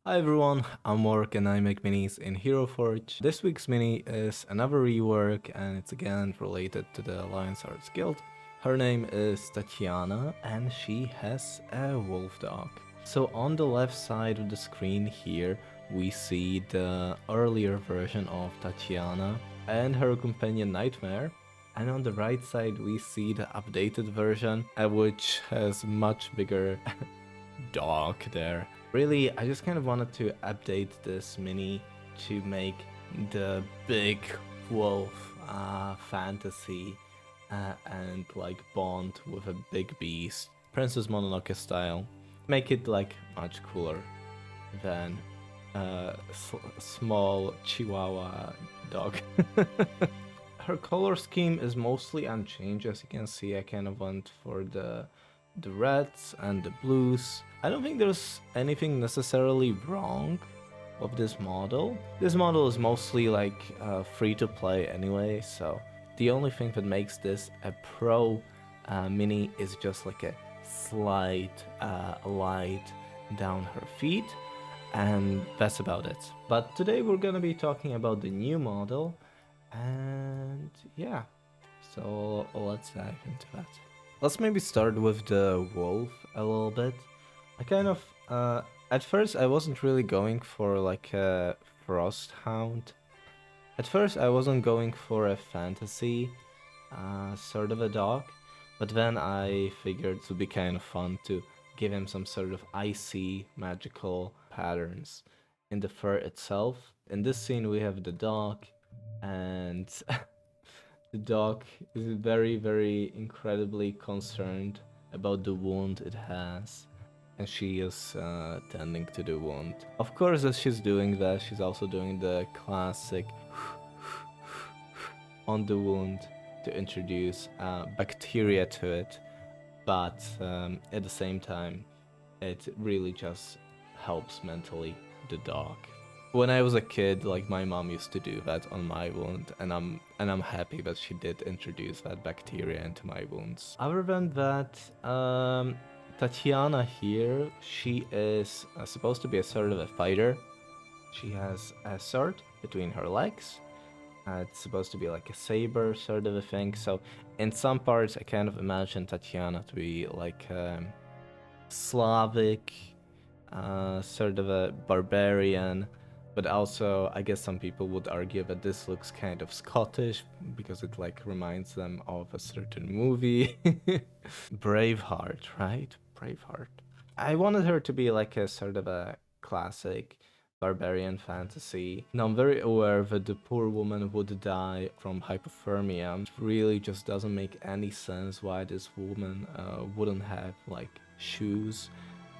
Hi everyone, I'm Mark and I make minis in HeroForge. This week's mini is another rework and it's again related to the Lionsheart guild. Her name is Tatyana and she has a wolf dog. So on the left side of the screen here we see the earlier version of Tatyana and her companion Nightmare. And on the right side we see the updated version, which has much bigger dog there. Really, I just kind of wanted to update this mini to make the big wolf fantasy and like bond with a big beast, Princess Mononoke style. Make it like much cooler than a small Chihuahua dog. Her color scheme is mostly unchanged, as you can see. I kind of went for the reds and the blues. I don't think there's anything necessarily wrong with this model. This model is mostly like free to play anyway, so the only thing that makes this a pro mini is just like a slight light down her feet, and that's about it. But today we're gonna be talking about the new model, and yeah, so let's dive into that. Let's maybe start with the wolf a little bit. I kind of, at first I wasn't really going for like a frost hound. At first I wasn't going for a fantasy sort of a dog, but then I figured it would be kind of fun to give him some sort of icy magical patterns in the fur itself. In this scene we have the dog, and the dog is very incredibly concerned about the wound it has, and she is tending to the wound. Of course, as she's doing that, she's also doing the classic on the wound to introduce bacteria to it, but at the same time, it really just helps mentally the dog. When I was a kid, like my mom used to do that on my wound, and I'm happy that she did introduce that bacteria into my wounds. Other than that, Tatyana here, she is supposed to be a sort of a fighter. She has a sword between her legs. It's supposed to be like a saber sort of a thing. So in some parts, I kind of imagine Tatyana to be like Slavic, sort of a barbarian. But also, I guess some people would argue that this looks kind of Scottish because it like reminds them of a certain movie. Braveheart, right? Braveheart. I wanted her to be like a sort of a classic barbarian fantasy. Now I'm very aware that the poor woman would die from hypothermia. It really just doesn't make any sense why this woman wouldn't have like shoes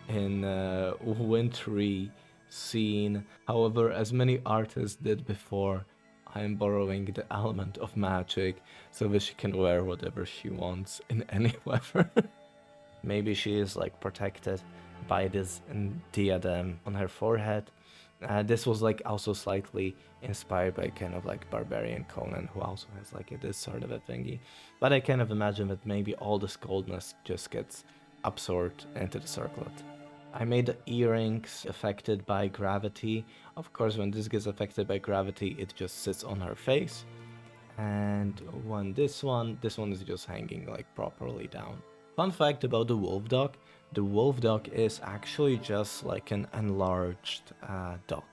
in a wintry scene. However, as many artists did before, I am borrowing the element of magic so that she can wear whatever she wants in any weather. Maybe she is like protected by this diadem on her forehead. This was like also slightly inspired by kind of like Barbarian Conan, who also has like this sort of a thingy. But I kind of imagine that maybe all this coldness just gets absorbed into the circlet. I made the earrings affected by gravity. Of course, when this gets affected by gravity, it just sits on her face. And when this one is just hanging like properly down. Fun fact about the wolf dog is actually just like an enlarged dog.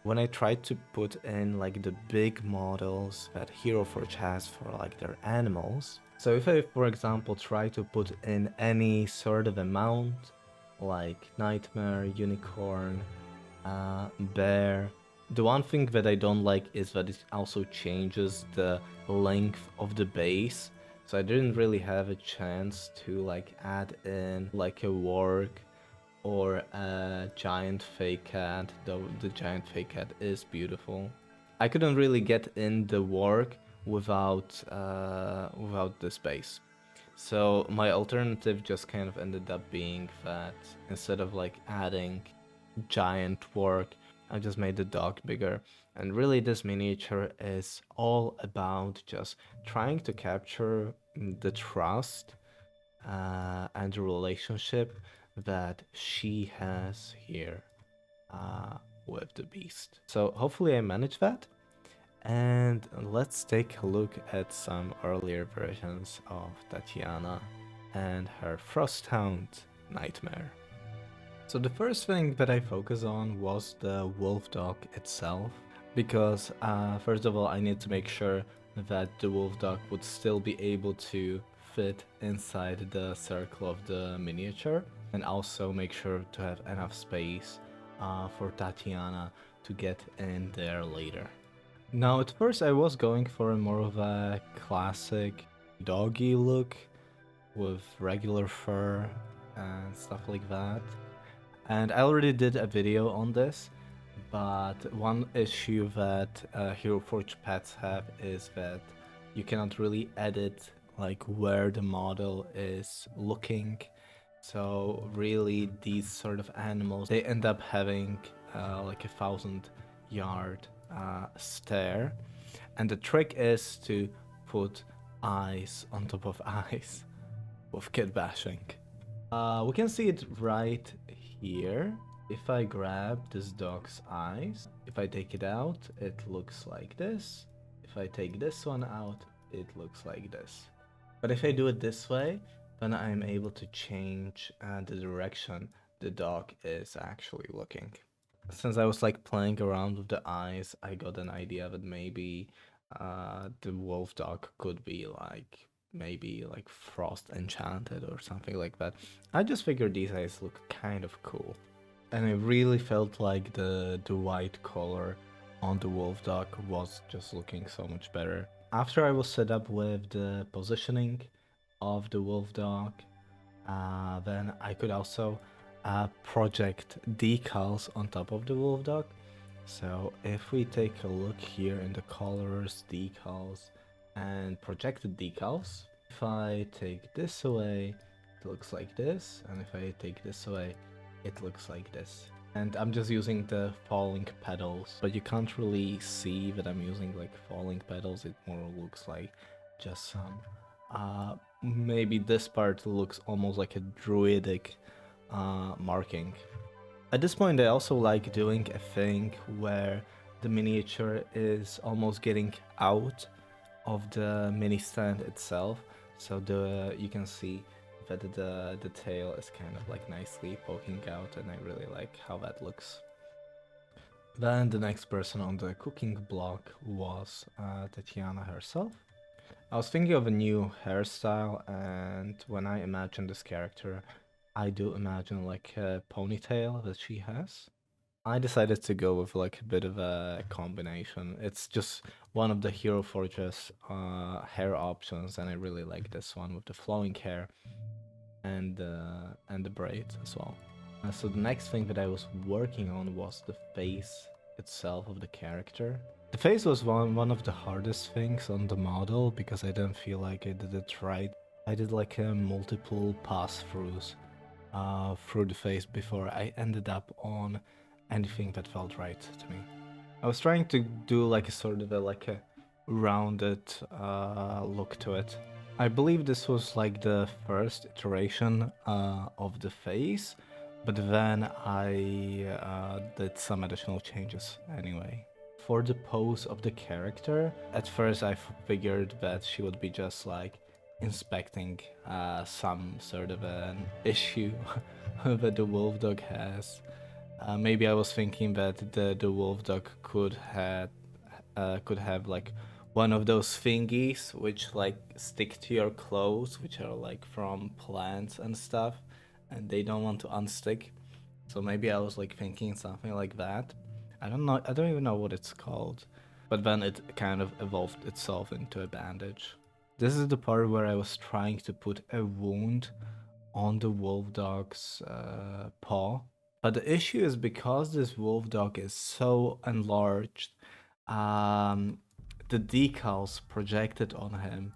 When I tried to put in like the big models that HeroForge has for like their animals, so if I, for example, try to put in any sort of amount, like Nightmare, Unicorn, Bear, the one thing that I don't like is that it also changes the length of the base. So I didn't really have a chance to like add in like a warg or a giant fake cat, though the giant fake cat is beautiful. I couldn't really get in the warg without the space. So my alternative just kind of ended up being that instead of like adding giant warg, I just made the dog bigger. And really this miniature is all about just trying to capture the trust and the relationship that she has here with the beast. So hopefully I manage that. And let's take a look at some earlier versions of Tatyana and her Frosthound Nightmare. So the first thing that I focus on was the wolf dog itself, because first of all I need to make sure that the wolf dog would still be able to fit inside the circle of the miniature, and also make sure to have enough space for Tatyana to get in there later. Now at first I was going for a more of a classic doggy look with regular fur and stuff like that. And I already did a video on this, but one issue that HeroForge pets have is that you cannot really edit like where the model is looking. So really these sort of animals, they end up having like 1,000-yard stare. And the trick is to put eyes on top of eyes with kit bashing. We can see it right here. If I grab this dog's eyes, if I take it out, it looks like this. If I take this one out, it looks like this. But if I do it this way, then I'm able to change the direction the dog is actually looking. Since I was like playing around with the eyes, I got an idea that maybe the wolf dog could be like maybe like frost enchanted or something like that. I just figured these eyes look kind of cool. And I really felt like the white color on the wolf dog was just looking so much better. After I was set up with the positioning of the wolf dog, then I could also project decals on top of the wolf dog. So if we take a look here in the colors, decals, and projected decals, if I take this away, it looks like this, and if I take this away, it looks like this. And I'm just using the falling petals, but you can't really see that I'm using like falling petals. It more looks like just some maybe this part looks almost like a druidic marking. At this point I also like doing a thing where the miniature is almost getting out of the mini stand itself, so you can see that the tail is kind of like nicely poking out, and I really like how that looks. Then the next person on the cooking block was Tatyana herself. I was thinking of a new hairstyle, and when I imagine this character, I do imagine like a ponytail that she has. I decided to go with like a bit of a combination. It's just one of the HeroForge's hair options, and I really like this one with the flowing hair and the braids as well. So the next thing that I was working on was the face itself of the character. The face was one of the hardest things on the model because I didn't feel like I did it right. I did like multiple pass-throughs through the face before I ended up on anything that felt right to me. I was trying to do like a sort of a rounded look to it. I believe this was like the first iteration of the face, but then I did some additional changes anyway. For the pose of the character, at first I figured that she would be just like inspecting some sort of an issue that the wolf dog has. Maybe I was thinking that the wolf dog could have like one of those thingies which like stick to your clothes, which are like from plants and stuff, and they don't want to unstick. So maybe I was like thinking something like that. I don't know, I don't even know what it's called, but then it kind of evolved itself into a bandage. This is the part where I was trying to put a wound on the wolf dog's paw. But the issue is because this wolf dog is so enlarged, the decals projected on him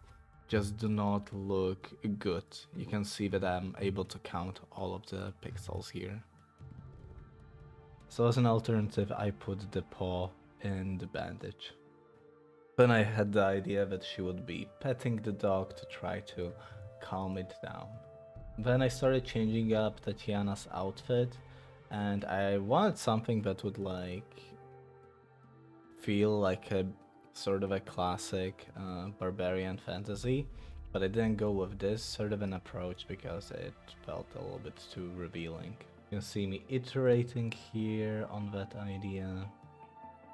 just do not look good. You can see that I'm able to count all of the pixels here. So as an alternative, I put the paw in the bandage. Then I had the idea that she would be petting the dog to try to calm it down. Then I started changing up Tatyana's outfit, and I wanted something that would like feel like a sort of a classic barbarian fantasy, but I didn't go with this sort of an approach because it felt a little bit too revealing. You can see me iterating here on that idea.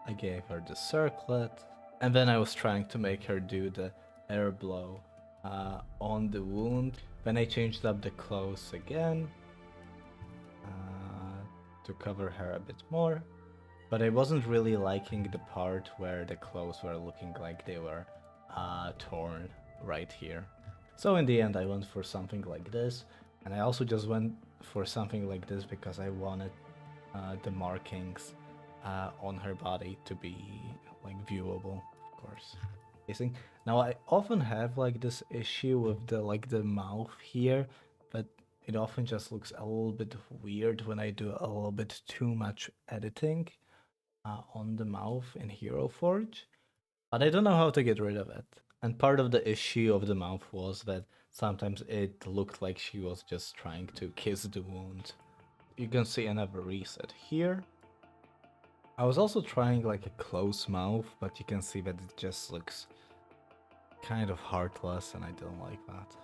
I gave her the circlet, and then I was trying to make her do the air blow on the wound. Then I changed up the clothes again to cover her a bit more. But I wasn't really liking the part where the clothes were looking like they were torn right here. So in the end I went for something like this, and I also just went for something like this because I wanted the markings on her body to be like viewable, of course. Now I often have like this issue with the mouth here, but it often just looks a little bit weird when I do a little bit too much editing on the mouth in HeroForge, but I don't know how to get rid of it. And part of the issue of the mouth was that sometimes it looked like she was just trying to kiss the wound. You can see another reset here. I was also trying like a closed mouth, but you can see that it just looks kind of heartless and I don't like that.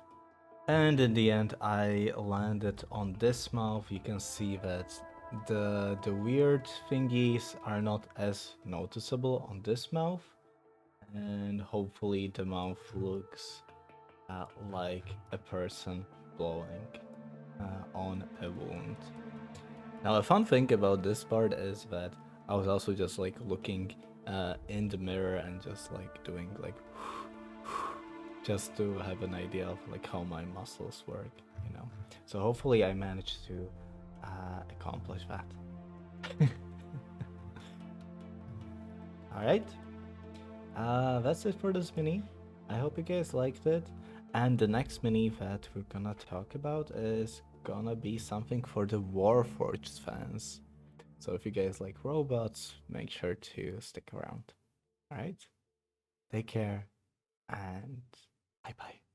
And in the end I landed on this mouth. You can see that the weird thingies are not as noticeable on this mouth, and hopefully the mouth looks like a person blowing on a wound. Now a fun thing about this part is that I was also just like looking in the mirror and just like doing like just to have an idea of like how my muscles work, you know. So hopefully I managed to accomplish that. All right, that's it for this mini. I hope you guys liked it, and the next mini that we're gonna talk about is gonna be something for the Warforged fans. So if you guys like robots, make sure to stick around. All right, take care and bye bye.